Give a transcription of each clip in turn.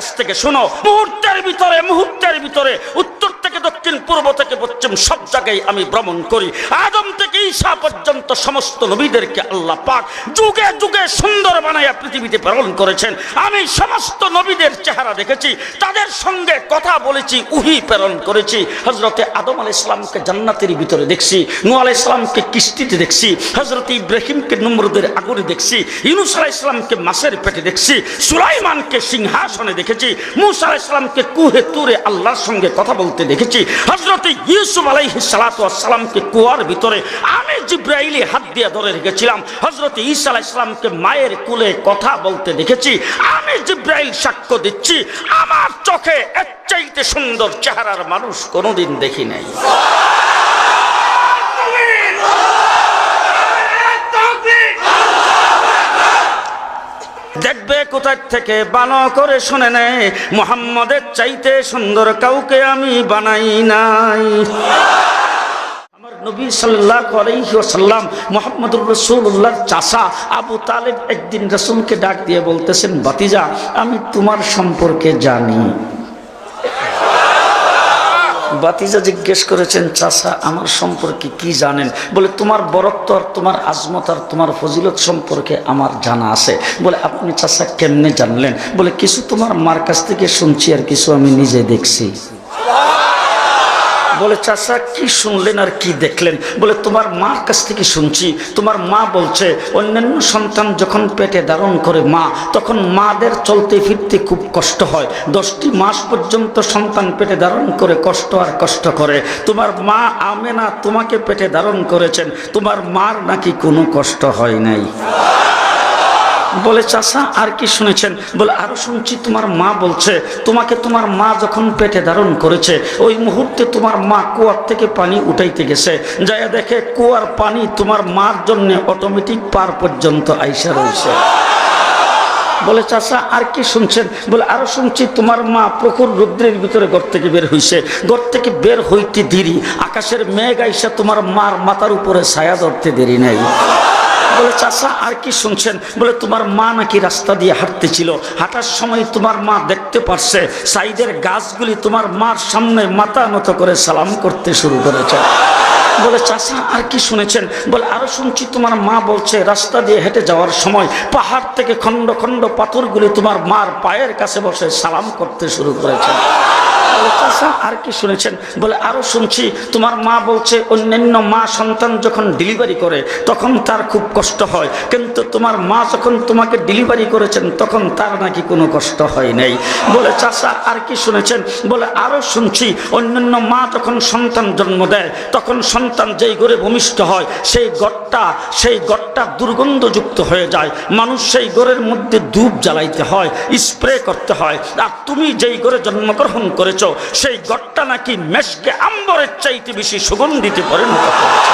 কাছ থেকে শোনো, মুহূর্তের ভিতরে উত্তর থেকে দক্ষিণ, পূর্ব থেকে পশ্চিম সব জায়গায় আমি ভ্রমণ করি। আদম থেকে ঈসা পর্যন্ত সমস্ত নবীদেরকে আল্লাহ পাক যুগে যুগে সুন্দর বানাইয়া পৃথিবীতে প্রেরণ করেছেন। আমি সমস্ত নবীদের চেহারা দেখেছি, তাদের সঙ্গে কথা বলেছি, উহি প্রেরণ করেছি। হযরতে আদম আলাইহিস সালামকে জান্নাতের ভিতরে দেখছি, নূহ আলাইহিস সালামকে কিস্তিতে দেখছি, হযরতে ইব্রাহিমকে নমরুদের আগুনে দেখছি, ইউনূস আলাইহিস সালামকে মাছের পেটে দেখছি, সুলাইমানকে সিংহাসনে দেখেছি, মূসা আলাইহিস সালামকে কুহে তুরে আল্লাহর সঙ্গে কথা বলতে দেখেছি, হযরতে ইউসুফ আলাইহিস সালামকে কুয়ার ভিতরে আমি জিবরাইলে হাত দিয়ে ধরে রেখেছিলাম, হযরতে ঈসা আলাইহিস সালামকে মায়ের কোলে কথা বলতে দেখেছি। আমি জিবরাইল সাক্ষ্য দিচ্ছি, আমার চোখে এর চাইতে সুন্দর চেহারার মানুষ কোনোদিন দেখি নাই। দেখবে কোথা থেকে বানো করে শুনে নেয়, মুহাম্মদের চাইতে সুন্দর কাউকে আমি বানাই নাই। আমার নবী সাল্লাল্লাহু আলাইহি ওয়াসাল্লাম মুহাম্মদুর রাসূলুল্লাহর চাচা আবু তালেব একদিন রাসূলকে ডাক দিয়ে বলতেছেন, ভাতিজা আমি তোমার সম্পর্কে জানি। ভাতিজা জিজ্ঞেস করেছেন, চাচা আমার সম্পর্কে কি জানেন? বলে তোমার বরত্ব আর তোমার আজমত আর তোমার ফজিলত সম্পর্কে আমার জানা আছে। বলে আপনি চাচা কেমনে জানলেন? বলে কিছু তোমার মার কাছ থেকে শুনছি আর কিছু আমি নিজে দেখছি। বলে চাচা কি শুনলেন আর কি দেখলেন? বলে তোমার মার কাছ থেকে শুনছি, তোমার মা বলছে অন্যান্য সন্তান যখন পেটে ধারণ করে মা, তখন মাদের চলতে ফিরতে খুব কষ্ট হয়। 10টি মাস পর্যন্ত সন্তান পেটে ধারণ করে কষ্ট আর কষ্ট করে। তোমার মা আমেনা তোমাকে পেটে ধারণ করেছেন, তোমার মার নাকি কোনো কষ্ট হয় নাই। বলে চাচা আর কি শুনেছেন? বলে আরো শুনছি তোমার মা বলছে তোমাকে তোমার মা যখন পেটে ধারণ করেছে ওই মুহূর্তে তোমার মা কুয়ার থেকে পানি উঠাইতে গেছে, যায় দেখে কুয়ার পানি তোমার মার জন্য অটোমেটিক পার পর্যন্ত আইসা রয়েছে। বলে চাচা আর কি শুনছেন? বলে আরো শুনছি তোমার মা প্রখর রৌদ্রের ভিতরে ঘর থেকে বের হইছে, ঘর থেকে বের হইতে দেরি আকাশের মেঘ আইসা তোমার মার মাথার উপরে ছায়া ধরতে দেরি নাই। বলে চাচা আর কি শুনছেন? বলে তোমার মা নাকি রাস্তা দিয়ে হাঁটতেছিল, হাঁটার সময় তোমার মা দেখতে পারছে সাইডের গাছগুলি তোমার মার সামনে মাথা নত করে সালাম করতে শুরু করেছে। বলে চাচা আর কি শুনেছেন? বলে আরো শুনছি তোমার মা বলছে রাস্তা দিয়ে হেঁটে যাওয়ার সময় পাহাড় থেকে খন্ড খন্ড পাথরগুলি তোমার মার পায়ের কাছে বসে সালাম করতে শুরু করেছে। বলে চাচা আর কি শুনেছেন? বলে আরো শুনছি তোমার মা বলছে অন্যান্য মা সন্তান যখন ডেলিভারি করে তখন তার খুব কষ্ট হয়, কিন্তু তোমার মা যখন তোমাকে ডেলিভারি করেছেন তখন তার নাকি কোনো কষ্ট হয় নাই। বলে চাচা আর কি শুনেছেন? বলে আরো শুনছি অন্যান্য মা যখন সন্তান জন্ম দেয় তখন সন্তান যেই ঘরে ভূমিষ্ঠ হয় সেই ঘরটা দুর্গন্ধযুক্ত হয়ে যায়, মানুষ সেই ঘরের মধ্যে ধূপ জ্বালাইতে হয়, স্প্রে করতে হয়। আর তুমি যেই ঘরে জন্মগ্রহণ করেছো সেই ঘরটা নাকি মেশকে আম্বরের চাইতে বেশি সুগন্ধিতে পরিণত করেছে।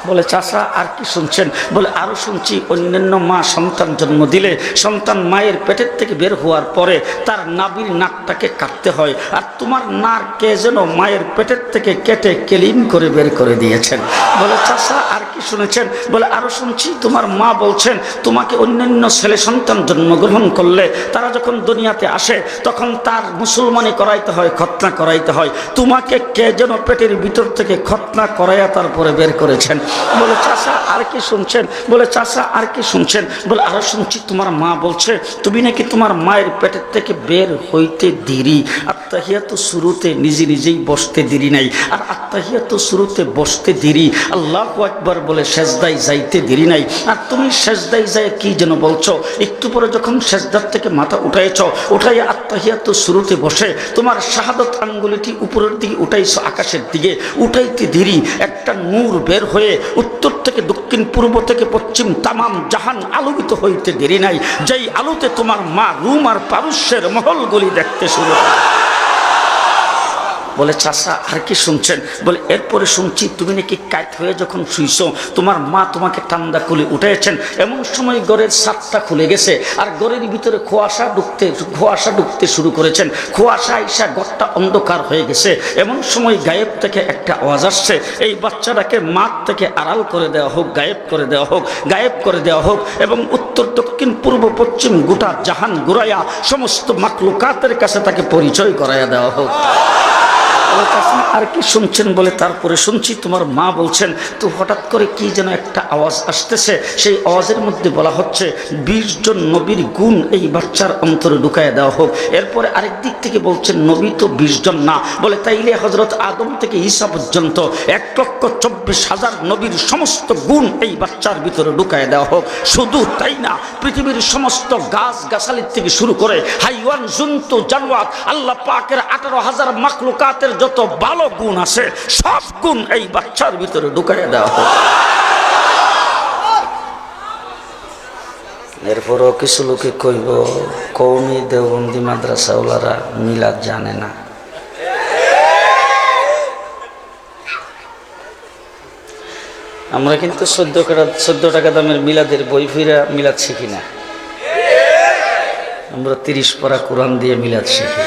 বলে চাচা আর কি শুনছেন? বলে আরো শুনছি অন্যান্য মা সন্তান জন্ম দিলে সন্তান মায়ের পেটের থেকে বের হওয়ার পরে তার নাভির নাকটাকে কাটতে হয়, আর তোমার নাক কে যেন মায়ের পেটের থেকে কেটে ক্লিন করে বের করে দিয়েছেন। বলে চাচা আর কি শুনেছেন? বলে আরো শুনছি তোমার মা বলছেন তোমাকে অন্যান্য ছেলে সন্তান জন্মগ্রহণ করলে তারা যখন দুনিয়াতে আসে তখন তার মুসলমানি করাইতে হয়, খতনা করাইতে হয়, তোমাকে কে যেন পেটের ভিতর থেকে খতনা করাইয়া তারপরে বের করেছেন। বলে চাচা আর কি শুনছেন? বলে চাচা আর কি শুনছেন? বলে আরো শুনছি তোমার মা বলছে তুমি নাকি তোমার মায়ের পেটের থেকে বের হইতে দেরি, আত্তাহিয়াতু শুরুতে নিজে নিজেই বসতে দেরি নাই, আর আত্তাহিয়াতু শুরুতে বসতে দেরি, আল্লাহু আকবার বলে সেজদায় যাইতে দেরি নাই। আর তুমি সেজদায় যায় কি যেন বলছো, একটু পরে যখন সেজদার থেকে মাথা উঠাইছ, উঠাইয়া আত্তাহিয়াতু শুরুতে বসে তোমার শাহাদত আঙ্গুলিটি উপরের দিকে উঠাইছো আকাশের দিকে, উঠাইতে দেরি একটা নূর বের হয়ে উত্তর থেকে দক্ষিণ পূর্ব থেকে পশ্চিম তামাম জাহান আলোকিত হইতে দেরি নাই, যেই আলোতে তোমার মা রুম আর পারস্যের মহলগুলি দেখতে শুরু করে। বলে চাচা আর কি শুনছেন? বলে এরপরে শুনছি তুমি নাকি কাইত হয়ে যখন শুইছো তোমার মা তোমাকে ঠান্ডা কোলে উঠেছেন, এমন সময় ঘরের ছাদটা খুলে গেছে আর ঘরের ভিতরে কুয়াশা ঢুকতে শুরু করেছেন। কুয়াশা আইসা ঘরটা অন্ধকার হয়ে গেছে। এমন সময় গায়েব থেকে একটা আওয়াজ আসছে, এই বাচ্চাটাকে মাঠ থেকে আড়াল করে দেওয়া হোক, গায়েব করে দেওয়া হোক, গায়েব করে দেওয়া হোক, এবং উত্তর দক্ষিণ পূর্ব পশ্চিম গোটা জাহান ঘুরাইয়া সমস্ত মাখলুকাতের কাছে তাকে পরিচয় করাইয়া দেওয়া হোক। আর কি শুনছেন? বলে তারপরে শুনছি তোমার মা বলছেন তো হঠাৎ করে কি যেন একটা আওয়াজ আসতেছে, সেই আওয়াজের মধ্যে বলা হচ্ছে 20 জন নবীর গুণ এই বাচ্চার অন্তরে ঢুকাইয়া দেওয়া হোক। এরপরে আরেক দিক থেকে বলছেন নবী তো 20 জন না, বলে তাইলে হযরত আদম থেকে ঈসা পর্যন্ত 1,24,000 নবীর সমস্ত গুণ এই বাচ্চার ভিতরে ঢুকাইয়া দেওয়া হোক। শুধু তাই না, পৃথিবীর সমস্ত গাছ গাছালির থেকে শুরু করে হাইওয়ান জন্তু জানোয়ার আল্লাহ পাকের 18,000 মাখলুকাতের যত ভালো গুণ আছে সব গুণ এই বাচ্চার ভিতরে ঢুকাইয়া দেওয়া হোক। এরপরও কিছু লোকে কইব কওমি দেওবন্দি মাদ্রাসাওয়ালারা মিলাদ জানে না। আমরা কিন্তু 14 টাকা দামের মিলাদের বই ফিরা মিলাদ শিখি না, আমরা 30 পারা কোরআন দিয়ে মিলাদ শিখি।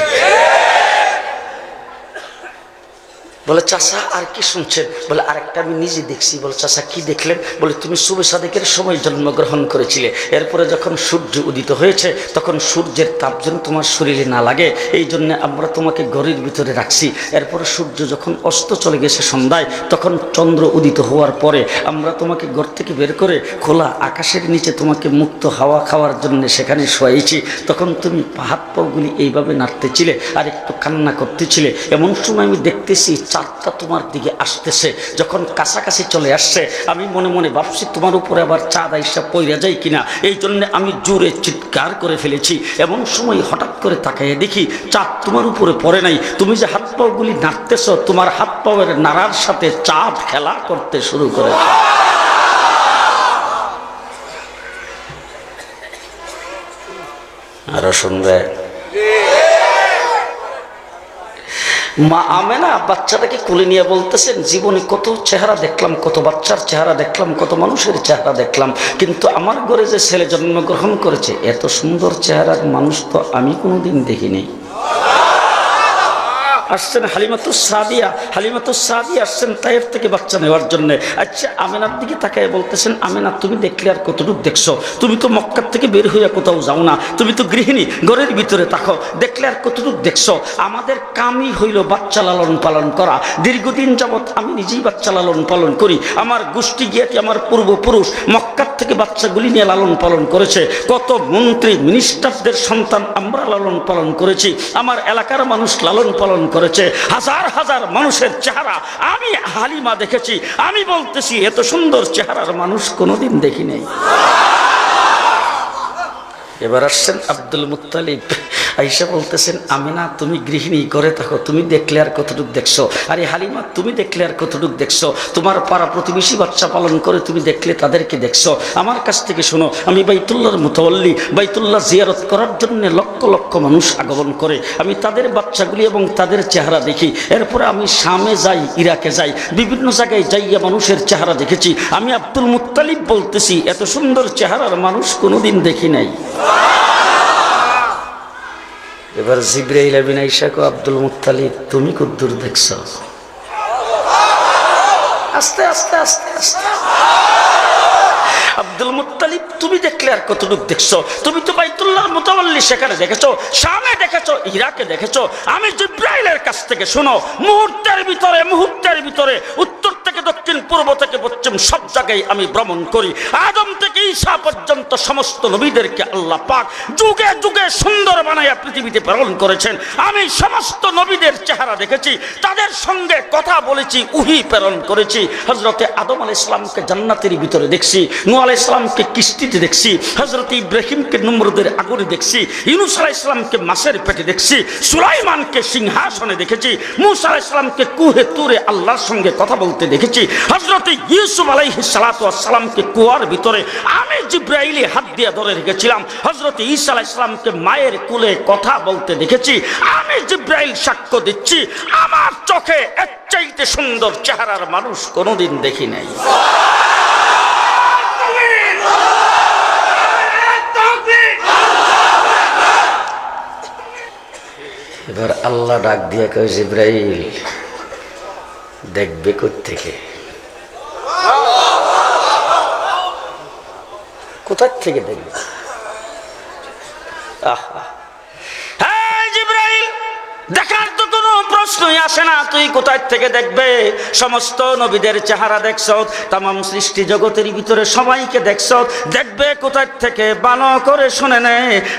বলে চাচা আর কি শুনছেন? বলে আরেকটা আমি নিজে দেখছি। বলে চাচা কি দেখলেন? বলে তুমি শুভে সাদেকের সময় জন্মগ্রহণ করেছিলে, এরপরে যখন সূর্য উদিত হয়েছে তখন সূর্যের তাপ যেন তোমার শরীরে না লাগে এই জন্য আমরা তোমাকে ঘরের ভিতরে রাখছি। এরপরে সূর্য যখন অস্ত চলে গেছে সন্ধ্যায়, তখন চন্দ্র উদিত হওয়ার পরে আমরা তোমাকে ঘর থেকে বের করে খোলা আকাশের নিচে তোমাকে মুক্ত হাওয়া খাওয়ার জন্য সেখানে শোয়াইছি। তখন তুমি হাত পাগুলি এইভাবে নাড়তেছিলে আর একটু কান্না করতেছিলে। এমন সময় আমি দেখতেছি চাঁদটা তোমার দিকে আসতেছে। যখন কাছাকাছি চলে আসছে আমি মনে মনে ভাবছি তোমার উপরে আবার চাঁদ আইসা পইরা যায় কিনা, এই জন্য আমি জোরে চিৎকার করে ফেলেছি। এমন সময় হঠাৎ করে তাকাইয়ে দেখি চাঁদ তোমার উপরে পড়ে নাই। তুমি যে হাত পাগুলি নাড়তেছ, তোমার হাত পায়ের নাড়ার সাথে চাঁদ খেলা করতে শুরু করেছে। আরো শুনবে? মা আমেনা বাচ্চাটাকে কোলে নিয়ে বলতেছেন জীবনে কত চেহারা দেখলাম, কত বাচ্চার চেহারা দেখলাম, কত মানুষের চেহারা দেখলাম, কিন্তু আমার ঘরে যে ছেলে জন্মগ্রহণ করেছে এত সুন্দর চেহারার মানুষ তো আমি কোনোদিন দেখিনি। আসছেন হালিমাতুস সাদিয়া আসছেন তায়েফ থেকে বাচ্চা নেওয়ার জন্য। আচ্ছা আমেনার দিকে তাকায় বলতেছেন আমেনা তুমি দেখলে আর কতটুকু দেখছো? তুমি তো মক্কার থেকে বের হইয়া কোথাও যাও না, তুমি তো গৃহিণী, ঘরের ভিতরে থাকো, দেখলে আর কতটুকু দেখছো? আমাদের কামই হইল বাচ্চা লালন পালন করা। দীর্ঘদিন যাবৎ আমি নিজেই বাচ্চা লালন পালন করি। আমার গোষ্ঠী গিয়াতি আমার পূর্বপুরুষ মক্কার থেকে বাচ্চাগুলি নিয়ে লালন পালন করেছে। কত মন্ত্রী মিনিস্টারদের সন্তান আমরা লালন পালন করেছি। আমার এলাকার মানুষ লালন পালন করেছে। হাজার হাজার মানুষের চেহারা আমি হালিমা দেখেছি। আমি বলতেছি এত সুন্দর চেহারার মানুষ কোনোদিন দেখি নাই। এবার আসছেন আব্দুল মুত্তালিব, আয়েশা বলতেছেন আমিনা তুমি গৃহিণী করে থাকো, তুমি দেখলে আর কতটুকু দেখছো? আরে হালিমা তুমি দেখলে আর কতটুকু দেখছো? তোমার পাড়া প্রতিবেশী বাচ্চা পালন করে তুমি দেখলে তাদেরকে দেখছো। আমার কাছ থেকে শোনো, আমি বাইতুল্লাহর মুতাওয়াল্লি, বাইতুল্লাহ জিয়ারত করার জন্য লক্ষ লক্ষ মানুষ আগমন করে। আমি তাদের বাচ্চাগুলি এবং তাদের চেহারা দেখি। এরপরে আমি শামে যাই, ইরাকে যাই, বিভিন্ন জায়গায় যাইয়া মানুষের চেহারা দেখেছি। আমি আব্দুল মুত্তালিব বলতেছি এত সুন্দর চেহারার মানুষ কোনোদিন দেখি নাই। এবার জিবরাইল আমিন আয়েশা কো আব্দুল মুত্তালিব তুমি কদ্দুর দেখছো? আস্তে আস্তে আস্তে আস্তে আব্দুল মুত্তালিব তুমি দেখলে আর কতটুকু দেখছো? তুমি তো বাইতুল্লাহর মুতাওয়াল্লি সেখানে দেখেছো, শামে দেখেছো, ইরাকে দেখেছো। আমি জিবরাইলের কাছ থেকে শোনো, মুহূর্তের ভিতরে উত্তর থেকে দক্ষিণ, পূর্ব থেকে পশ্চিম সব জায়গায় আমি ভ্রমণ করি। আদম থেকে ঈসা পর্যন্ত সমস্ত নবীদেরকে আল্লাহ পাক যুগে যুগে সুন্দর বানাইয়া পৃথিবীতে প্রেরণ করেছেন। আমি সমস্ত নবীদের চেহারা দেখেছি, তাদের সঙ্গে কথা বলেছি, উহি প্রেরণ করেছি। হযরতে আদম আলাইহিস সালামকে জান্নাতের ভিতরে দেখছি, নূহ আলাইহিস সালামকে কিস্তিতে দেখছি, হযরতে ইব্রাহিমকে নমরুদের আগুনে দেখছি, ইউনূস আলাইহিস সালামকে মাছের পেটে দেখছি, সুলাইমানকে সিংহাসনে দেখেছি, মূসা আলাইহিস সালামকে কুহে তুরে আল্লাহর সঙ্গে কথা বলতে দেখেছি, হযরতে ইউসুফ আলাইহিস সালামকে কুয়ার ভিতরে আমি জিবরাইলে হাত দিয়ে ধরে রেখেছিলাম, হযরতে ঈসা আলাইহিস সালামকে মায়ের কোলে কথা বলতে দেখেছি। আমি জিবরাইল সাক্ষ্য দিচ্ছি, আমার চোখে এর চাইতে সুন্দর চেহারার মানুষ কোনোদিন দেখি নাই। এবার আল্লাহ ডাক দিয়ে কয় জিবরাইল দেখবে কোত্থেকে, কোথা থেকে দেখবে? জিবরাইল দেখার তো কোনো প্রশ্নই আসে না, তুই কোথায় থেকে দেখবে? সমস্ত নবীদের চেহারা দেখছ, তামাম সৃষ্টি জগতের ভিতরে সবাইকে দেখছ, দেখবে কোথায় থেকে? ভালো করে শুনে নে,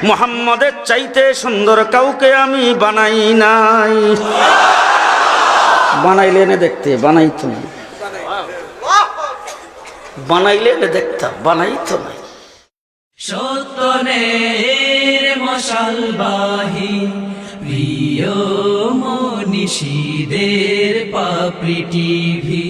মুহাম্মদের চাইতে সুন্দর কাউকে আমি বানাই নাই। বানাইলে এনে দেখতে, বানাইতো না। বানাইলে এনে দেখতাম, বানাইতো নাই। সত্যনের মশালবাহী প্রিয় মনীষীদের পাপড়ি টিভি।